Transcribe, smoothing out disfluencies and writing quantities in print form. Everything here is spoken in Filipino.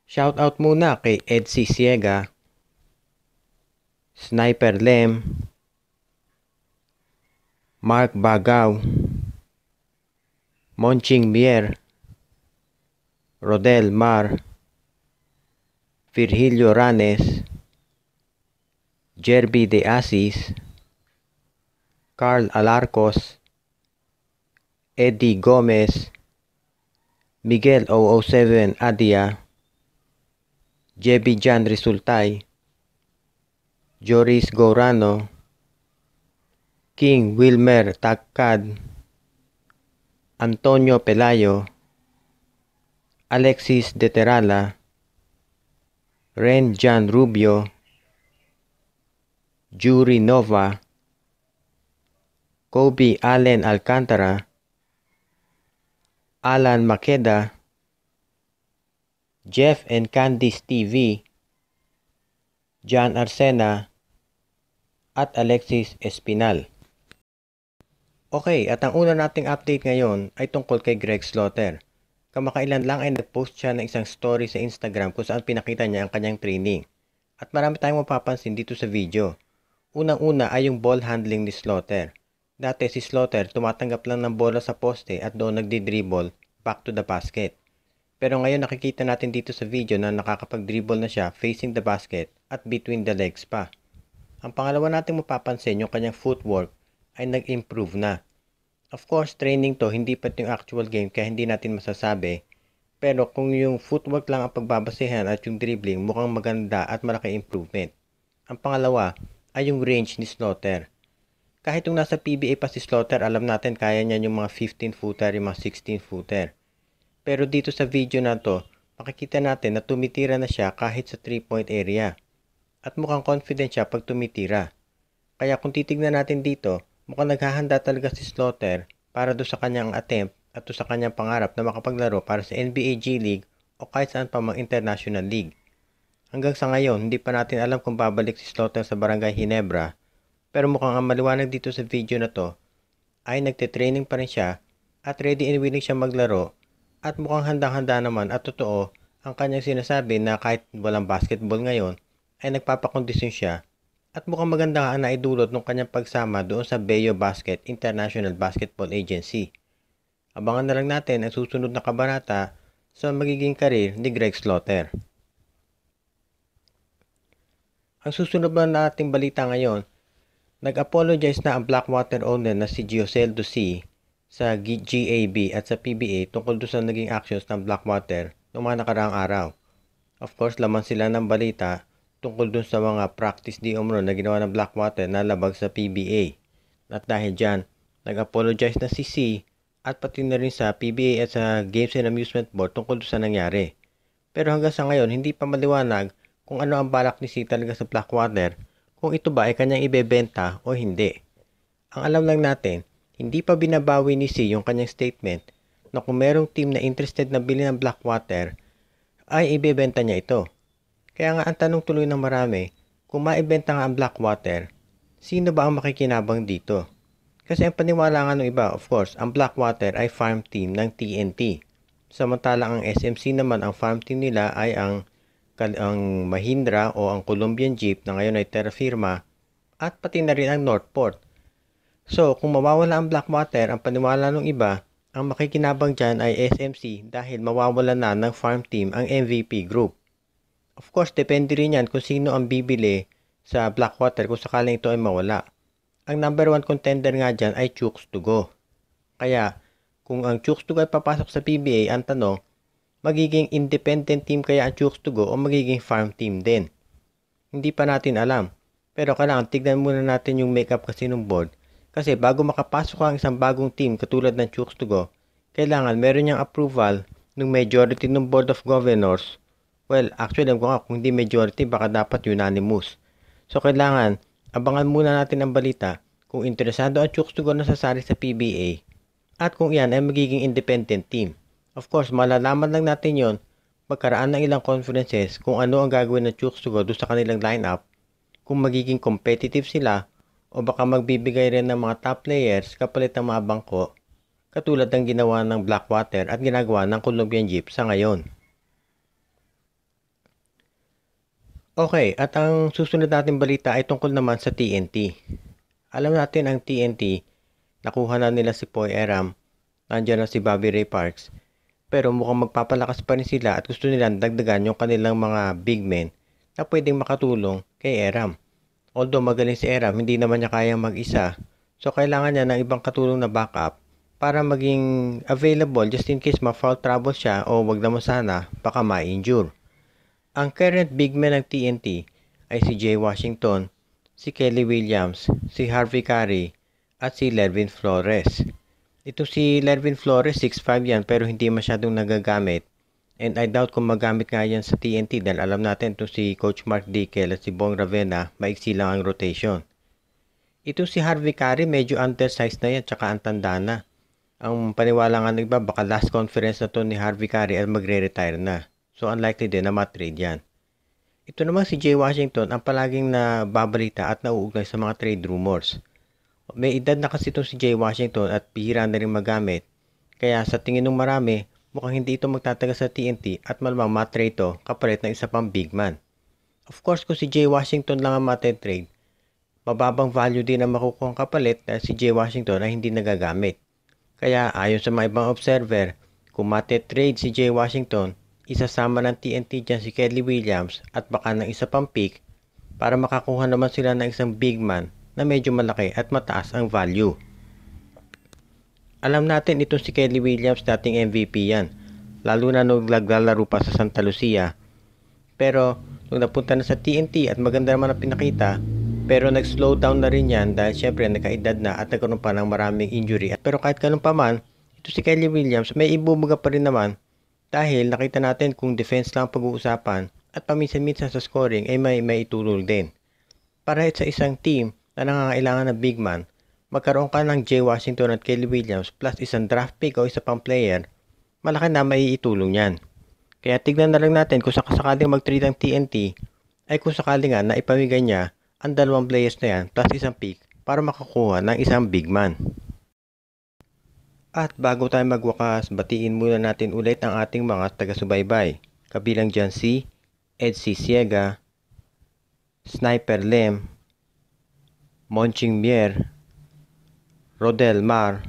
Shoutout muna kay Edsy Siega, Sniper Lem, Mark Bagaw, Monching Mier, Rodel Mar, Virgilio Ranes, Jerby De Asis, Carl Alarcos, Eddie Gomez, Miguel 007 Adia, Jebi Jan Resultay, Joris Gorano, King Wilmer Takad, Antonio Pelayo, Alexis De Terala, Ren Jan Rubio, Juri Nova, Kobe Allen Alcantara, Alan Makeda, Jeff and Candice TV, John Arsena, at Alexis Espinal. Okay, at ang una nating update ngayon ay tungkol kay Greg Slaughter. Kamakailan lang ay nag-post siya ng isang story sa Instagram kung saan pinakita niya ang kanyang training. At marami tayong mapapansin dito sa video. Unang-una ay yung ball handling ni Slaughter. Dati si Slaughter tumatanggap lang ng bola sa poste at doon nagdi-dribble back to the basket. Pero ngayon nakikita natin dito sa video na nakakapag-dribble na siya facing the basket at between the legs pa. Ang pangalawa nating mapapansin yung kanyang footwork ay nag-improve na. Of course, training to, hindi pa yung actual game kaya hindi natin masasabi. Pero kung yung footwork lang ang pagbabasehan at yung dribbling, mukhang maganda at malaki improvement. Ang pangalawa ay yung range ni Slaughter. Kahit yung nasa PBA pa si Slaughter, alam natin kaya niya yung mga 15-footer, yung mga 16-footer. Pero dito sa video na to, makikita natin na tumitira na siya kahit sa 3-point area. At mukhang confident siya pag tumitira. Kaya kung titignan natin dito, mukhang naghahanda talaga si Slaughter para do sa kanyang attempt at do sa kanyang pangarap na makapaglaro para sa NBA G League o kahit saan pa mang international league. Hanggang sa ngayon, hindi pa natin alam kung babalik si Slaughter sa Barangay Ginebra, pero mukhang ang maliwanag dito sa video na to ay nagte-training pa rin siya at ready and willing siya maglaro at mukhang handang-handa naman at totoo ang kanyang sinasabi na kahit walang basketball ngayon ay nagpapakondisyon siya at mukhang maganda nga na idulot ng kanyang pagsama doon sa Bayo Basket International Basketball Agency. Abangan na lang natin ang susunod na kabanata sa magiging karir ni Greg Slaughter. Ang susunod na nating balita ngayon, nag-apologize na ang Blackwater owner na si Gioseldo C. sa GAB at sa PBA tungkol doon sa naging actions ng Blackwater noong mga nakaraang araw. Of course, laman sila ng balita tungkol dun sa mga practice di umano na ginawa ng Blackwater na labag sa PBA. At dahil dyan, nag-apologize na si C at pati na rin sa PBA at sa Games and Amusement Board tungkol sa nangyari. Pero hanggang sa ngayon, hindi pa maliwanag kung ano ang balak ni C talaga sa Blackwater, kung ito ba ay kanyang ibebenta o hindi. Ang alam lang natin, hindi pa binabawi ni C yung kanyang statement na kung merong team na interested na bilhin ng Blackwater, ay ibebenta niya ito. Kaya nga ang tanong tuloy ng marami, kung maibenta nga ang Blackwater, sino ba ang makikinabang dito? Kasi ang paniwala nga ng iba, of course, ang Blackwater ay farm team ng TNT. Samantalang ang SMC naman, ang farm team nila ay ang Mahindra o ang Colombian Jeep na ngayon ay Terra Firma at pati na rin ang Northport. So, kung mawawala ang Blackwater, ang paniwala ng iba, ang makikinabang dyan ay SMC dahil mawawala na ng farm team ang MVP Group. Of course, depende rin yan kung sino ang bibili sa Blackwater kung sakaling ito ay mawala. Ang number 1 contender nga dyan ay Chooks to Go. Kaya, kung ang Chooks to Go ay papasok sa PBA, ang tanong, magiging independent team kaya ang Chooks to Go o magiging farm team din? Hindi pa natin alam. Pero kailangan tignan muna natin yung makeup kasi ng board. Kasi bago makapasok ang isang bagong team katulad ng Chooks to Go, kailangan meron niyang approval ng majority ng Board of Governors. Well, actually, alam ko nga, kung hindi majority, baka dapat unanimous. So, kailangan, abangan muna natin ang balita kung interesado ang Chooks to Go na sasali sa PBA at kung yan ay magiging independent team. Of course, malalaman lang natin yon magkaraan ng ilang conferences kung ano ang gagawin ng Chooks to Go doon sa kanilang lineup, kung magiging competitive sila o baka magbibigay rin ng mga top players kapalit ng mga bangko katulad ng ginawa ng Blackwater at ginagawa ng Colombian Jeep sa ngayon. Okay, at ang susunod nating balita ay tungkol naman sa TNT. Alam natin ang TNT, nakuha na nila si Poy Aram, nandiyan na si Bobby Ray Parks, pero mukhang magpapalakas pa rin sila at gusto nilang dagdagan yung kanilang mga big men na pwedeng makatulong kay Aram. Although magaling si Aram, hindi naman niya kayang mag-isa, so kailangan niya ng ibang katulong na backup para maging available just in case ma-foul trouble siya o wag naman sana baka ma-injure. Ang current big men ng TNT ay si Jay Washington, si Kelly Williams, si Harvey Carey, at si Lervin Flores. Ito si Lervin Flores, 6'5 yan pero hindi masyadong nagagamit. And I doubt kung magamit nga yan sa TNT dahil alam natin ito si Coach Mark Dickel at si Bong Ravena, maiksi lang ang rotation. Ito si Harvey Carey, medyo undersized na yan tsaka ang tanda na. Ang paniwala nga ng iba, baka last conference na to ni Harvey Carey at magre-retire na. So unlikely din na matrade yan. Ito naman si Jay Washington ang palaging nababalita at nauugnay sa mga trade rumors. May edad na kasi itong si Jay Washington at bihira na rin magamit. Kaya sa tingin ng marami, mukhang hindi ito magtataga sa TNT at malamang matrade ito kapalit ng isa pang big man. Of course kung si Jay Washington lang ang matrade, mababang value din ang makukuha kapalit dahil si Jay Washington ay hindi nagagamit. Kaya ayon sa mga ibang observer, kung matrade si Jay Washington, isasama ng TNT dyan si Kelly Williams at baka ng isa pang pick para makakuha naman sila ng isang big man na medyo malaki at mataas ang value. Alam natin itong si Kelly Williams dating MVP yan, lalo na nung naglalaro pa sa Santa Lucia. Pero nung napunta na sa TNT at maganda naman ang pinakita, pero nag-slow down na rin yan dahil syempre nagkaedad na at nagkaroon pa ng maraming injury. Pero kahit ganun pa man, ito si Kelly Williams may ibubuga pa rin naman dahil nakita natin kung defense lang pag-uusapan at paminsan-minsan sa scoring ay may itulong din. Para sa isang team na nangangailangan ng big man, magkaroon ka ng Jay Washington at Kelly Williams plus isang draft pick o isa pang player, malaki na maiitulong yan. Kaya tignan na lang natin kung sakasakaling mag-trade ang TNT ay kung sakali nga na ipamigay niya ang dalawang players na yan plus isang pick para makakuha ng isang big man. At bago tayo magwakas, batiin muna natin ulit ang ating mga taga-subaybay. Kabilang dyan si Edsy Siega, Sniper Lem, Monching Mier, Rodel Mar,